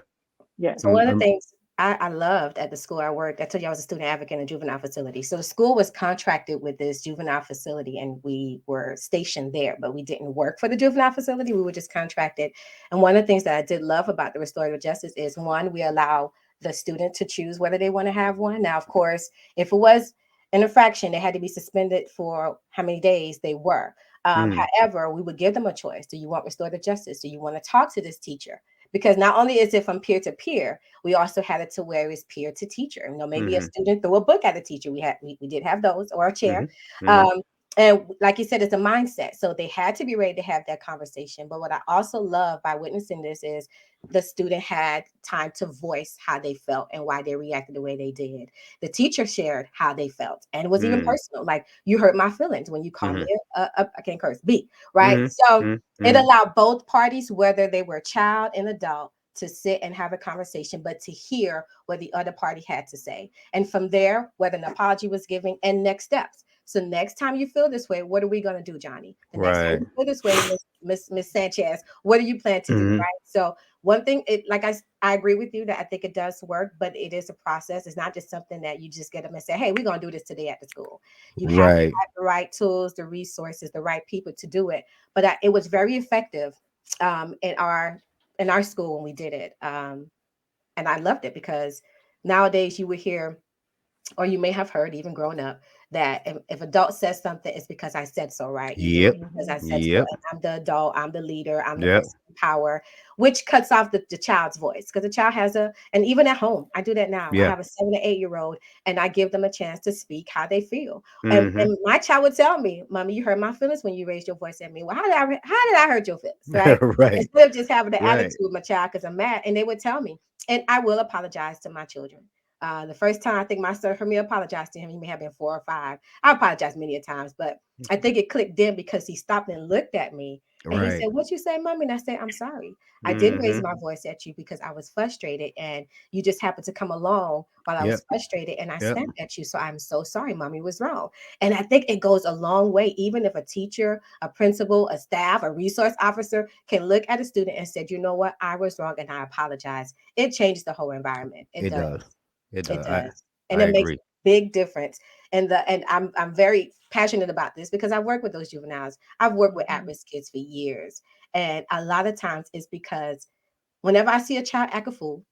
Yeah. So one of the things I loved at the school I worked, I told you I was a student advocate in a juvenile facility. So the school was contracted with this juvenile facility, and we were stationed there, but we didn't work for the juvenile facility. We were just contracted. And one of the things that I did love about the restorative justice is, one, we allow the student to choose whether they want to have one. Now, of course, if it was an infraction, they had to be suspended for how many days they were. However, we would give them a choice. Do you want restorative justice? Do you want to talk to this teacher? because not only is it from peer to peer, we also had it to where it's peer to teacher. Maybe a Mm-hmm. student threw a book at a teacher. We did have those, or a chair. Mm-hmm. Mm-hmm. Um, and like you said, it's a mindset. So they had to be ready to have that conversation. But what I also love by witnessing this is the student had time to voice how they felt and why they reacted the way they did. The teacher shared how they felt, and it was even personal. Like, you hurt my feelings when you called me I can't curse, B, right? So it Mm-hmm. allowed both parties, whether they were child and adult, to sit and have a conversation, but to hear what the other party had to say. And from there, whether an apology was given and next steps. So next time you feel this way, what are we going to do, Johnny? The next time Right. you feel this way, Miss Sanchez, what do you plan to do, Mm-hmm. right? So one thing, I agree with you that I think it does work, but it is a process. It's not just something that you just get them and say, hey, we're going to do this today at the school. You have to Right. have the right tools, the resources, the right people to do it. But it was very effective in our school when we did it. And I loved it because nowadays you would hear, or you may have heard even growing up, that if adult says something, it's because I said so, right? You do it Yep. because I said so. Yep. And I'm the adult, I'm the leader, I'm the Yep. person in power, which cuts off the child's voice, because the child has and even at home, I do that now. I Yeah. have a 7 or 8-year-old, and I give them a chance to speak how they feel. Mm-hmm. And my child would tell me, Mommy, you hurt my feelings when you raised your voice at me. Well, how did I hurt your feelings, right? Right. Instead of just having the Right. attitude with my child because I'm mad, and they would tell me, and I will apologize to my children. The first time I think my son heard me apologize to him, he may have been 4 or 5. I apologized many a times, but I think it clicked then because he stopped and looked at me and he Right. said, "What you say, Mommy?" And I said, "I'm sorry. I did raise Mm-hmm. my voice at you because I was frustrated, and you just happened to come along while I was Yep. frustrated, and I Yep. snapped at you. So I'm so sorry. Mommy was wrong." And I think it goes a long way, even if a teacher, a principal, a staff, a resource officer can look at a student and said, "You know what? I was wrong, and I apologize." It changes the whole environment. It It does. does. It It does. does. And I it makes agree. a big difference. And I'm very passionate about this because I work with those juveniles. I've worked with at-risk kids for years. And a lot of times it's because whenever I see a child act a fool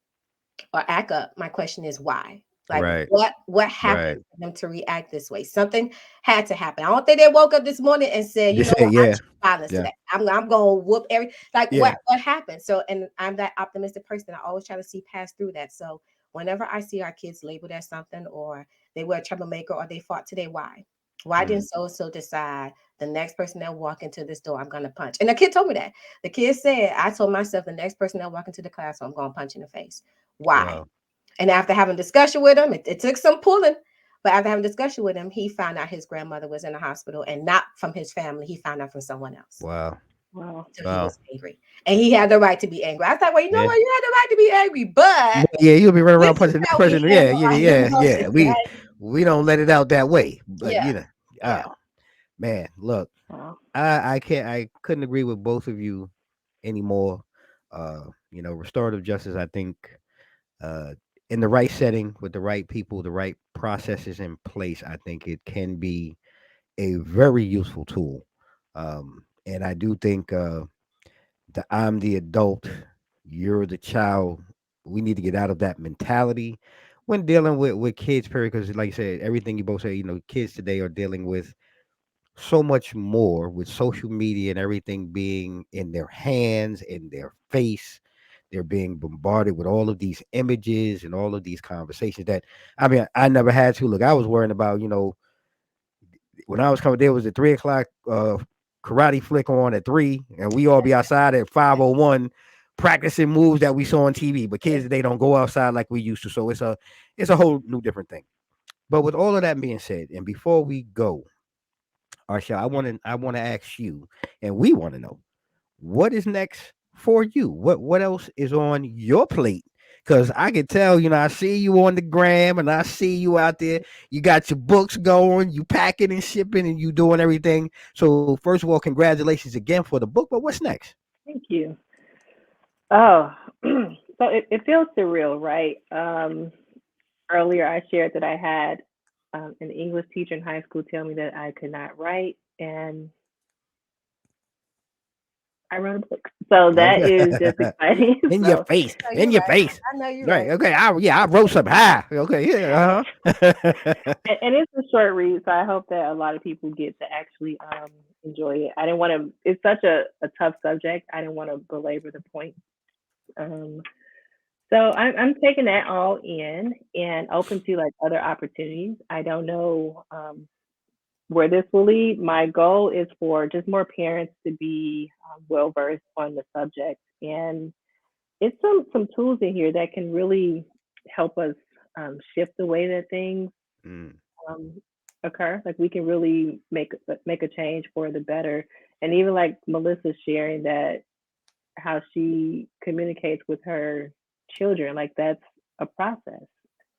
or act up, my question is why? Like, Right. what Right. happened for them to react this way? Something had to happen. I don't think they woke up this morning and said, you You know say what, I yeah. choose violence Yeah. today. I'm gonna whoop every, like, Yeah. what happened? So, and I'm that optimistic person. I always try to see past through that. So whenever I see our kids labeled as something, or they were a troublemaker, or they fought today, why? Why Mm. didn't so decide the next person that walk into this door, I'm gonna punch? And the kid told me that. The kid said, I told myself the next person that walk into the classroom, I'm gonna punch in the face. Why? Wow. And after having a discussion with him, it took some pulling, but after having a discussion with him, he found out his grandmother was in the hospital, and not from his family. He found out from someone else. Wow. Wow. So he Wow. was angry, and he had the right to be angry. I thought, well, you know Yeah. what? You had the right to be angry, but Yeah, you'll be running this around is punching the how we president. Yeah, handle yeah, our yeah, yeah. emotions, We right? we don't let it out that way. But Yeah, yeah. oh man, look, Wow. I couldn't agree with both of you anymore. Restorative justice, I think, uh in the right setting with the right people, the right processes in place, I think it can be a very useful tool. And I do think the I'm the adult, you're the child. We need to get out of that mentality when dealing with kids, period. Because, like you said, everything you both say, kids today are dealing with so much more with social media and everything being in their hands, in their face. They're being bombarded with all of these images and all of these conversations that, I mean, I never had to. Look, I was worrying about, when I was coming, there was a 3 o'clock karate flick on at 3, and we all be outside at 5:01 practicing moves that we saw on TV. But kids, they don't go outside like we used to. So it's a whole new different thing. But with all of that being said, and before we go, Ar'Sheill, I want to ask you, and we want to know, what is next for you? What else is on your plate? Because I can tell, I see you on the gram and I see you out there. You got your books going, you packing and shipping, and you doing everything. So first of all, congratulations again for the book. But what's next? Thank you. Oh, so it feels surreal, right? Earlier, I shared that I had an English teacher in high school tell me that I could not write, and I wrote a book. So that is just exciting. In your So, face, No, in you're your right. face. I know you're Right. right. Okay. I wrote some high. Okay. Yeah. Uh-huh. and it's a short read, so I hope that a lot of people get to actually enjoy it. I didn't want to. It's such a tough subject. I didn't want to belabor the point So I'm taking that all in and open to like other opportunities. I don't know where this will lead. My goal is for just more parents to be well versed on the subject, and it's some tools in here that can really help us shift the way that things Mm, um, occur. Like we can really make a change for the better. And even like Melissa sharing that how she communicates with her children, like that's a process.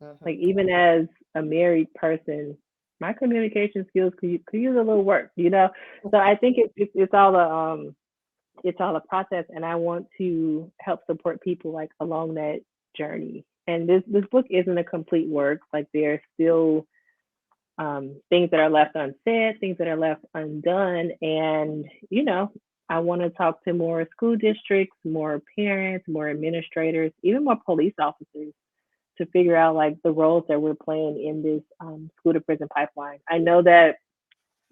Like Mhm. even as a married person, my communication skills could use a little work, you know. So I think it's all a process, and I want to help support people like along that journey. And this book isn't a complete work. Like there's still things that are left unsaid, things that are left undone. And, you know, I want to talk to more school districts, more parents, more administrators, even more police officers to figure out like the roles that we're playing in this school to prison pipeline. I know that,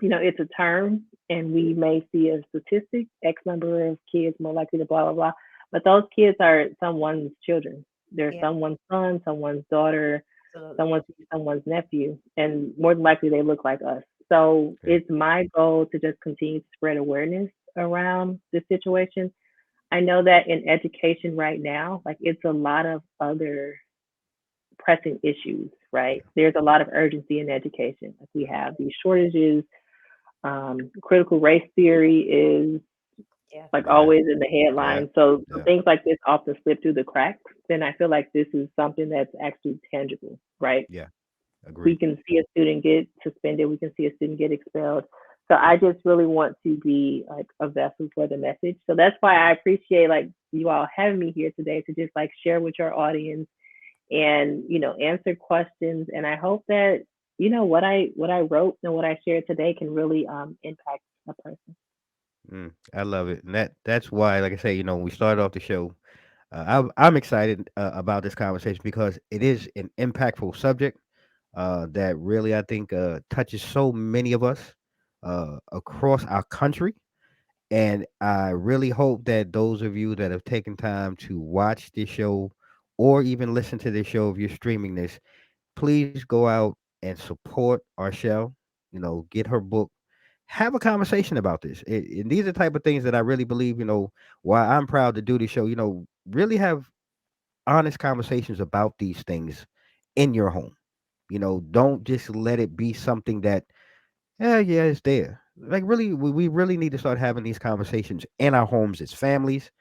you know, it's a term and we may see a statistic, X number of kids more likely to blah, blah, blah. But those kids are someone's children. They're Yeah, someone's son, someone's daughter, absolutely. someone's nephew, and more than likely they look like us. So okay. it's my goal to just continue to spread awareness around this situation. I know that in education right now, like it's a lot of other pressing issues, right? There's a lot of urgency in education. Like we have these shortages. Critical race theory is Yeah. like Yeah. always in the Yeah. headlines. So Yeah. things like this often slip through the cracks. Then I feel like this is something that's actually tangible, right? Yeah. We Agreed. can see a student get suspended, we can see a student get expelled. So I just really want to be like a vessel for the message. So that's why I appreciate like you all having me here today to just like share with your audience and you know answer questions. And I hope that you know what I wrote and what I shared today can really impact a person. I love it. And that's why, like I say, when we started off the show, I'm excited about this conversation because it is an impactful subject that really I think touches so many of us across our country. And I really hope that those of you that have taken time to watch this show or even listen to this show, if you're streaming this, please go out and support Ar'Sheill. Get her book. Have a conversation about this. And these are the type of things that I really believe. Why I'm proud to do this show. Really have honest conversations about these things in your home. Don't just let it be something that, yeah, it's there. Like really, we really need to start having these conversations in our homes as families,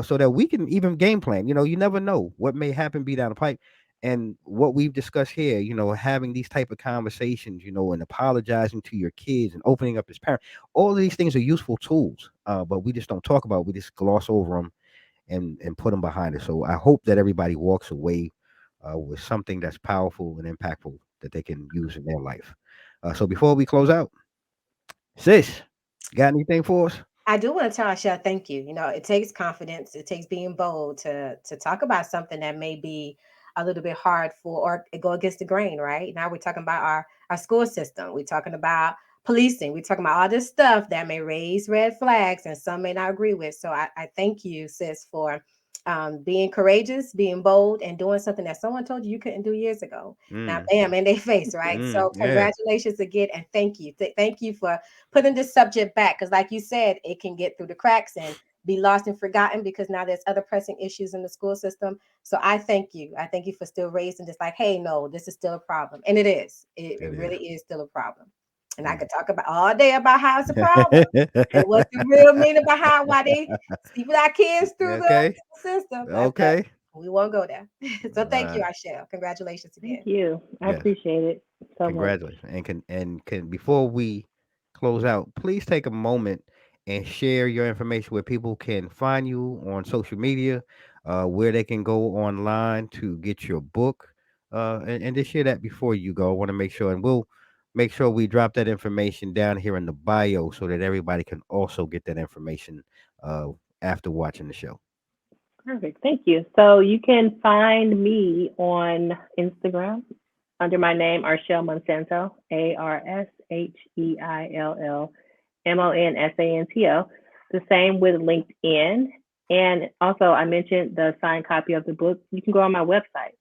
so that we can even game plan. You never know what may happen be down the pipe, and what we've discussed here. Having these type of conversations. And apologizing to your kids and opening up as parents. All of these things are useful tools, but we just don't talk about. We just gloss over them and put them behind us. So I hope that everybody walks away with something that's powerful and impactful that they can use in their life. So before we close out, sis, got anything for us? I do want to tell Ashel thank you. It takes confidence. It takes being bold to talk about something that may be a little bit hard for or go against the grain, right? Now we're talking about our school system. We're talking about policing. We're talking about all this stuff that may raise red flags and some may not agree with. So I thank you, sis, for being courageous, being bold, and doing something that someone told you couldn't do years ago. Now, Mm, bam, in their face, right? So, yeah, congratulations again, and thank you. Thank you for putting this subject back because, like you said, it can get through the cracks and be lost and forgotten because now there's other pressing issues in the school system. So, I thank you. I thank you for still raising this, like, hey, no, this is still a problem, and it is. It it is. really is still a problem. And I Mm. could talk about all day about how it's a problem and what's the real meaning behind why they sleep with our kids through the Okay, system. But okay. we won't go there. So thank you, Uh, Ashel. Congratulations Thank again. you. I yes. appreciate it so much. Congratulations. And can before we close out, please take a moment and share your information where people can find you on social media, where they can go online to get your book, and just share that before you go. I want to make sure, and we'll make sure we drop that information down here in the bio so that everybody can also get that information uh, after watching the show. Perfect. Thank you. So you can find me on Instagram under my name, Ar'Sheill Monsanto, Arsheill Monsanto. The same with LinkedIn. And also, I mentioned the signed copy of the book. You can go on my website,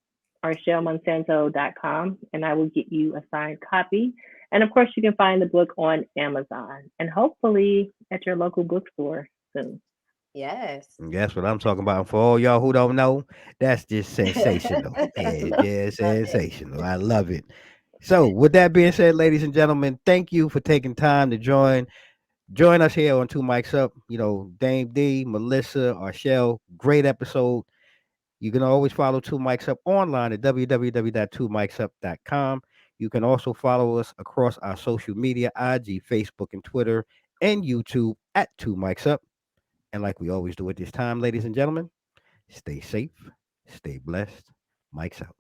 ar'sheillmonsanto.com, and I will get you a signed copy. And of course, you can find the book on Amazon and hopefully at your local bookstore soon. Yes. That's what I'm talking about. For all y'all who don't know, that's just sensational. Yeah, just Love it. sensational. I love it. So, with that being said, ladies and gentlemen, thank you for taking time to join us here on Two Mics Up. You know, Dame D, Melissa, Ar'Sheill, great episode. You can always follow Two Mics Up online at www.twomicsup.com. You can also follow us across our social media, IG, Facebook, and Twitter, and YouTube at Two Mics Up. And like we always do at this time, ladies and gentlemen, stay safe, stay blessed. Mics out.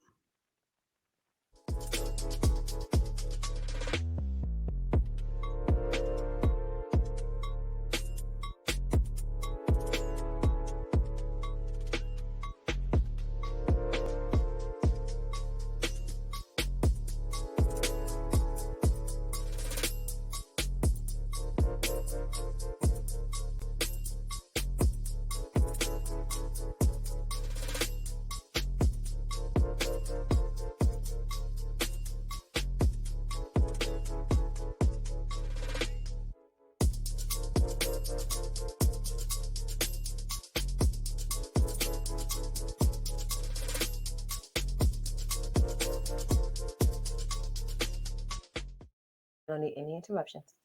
Don't need any interruptions.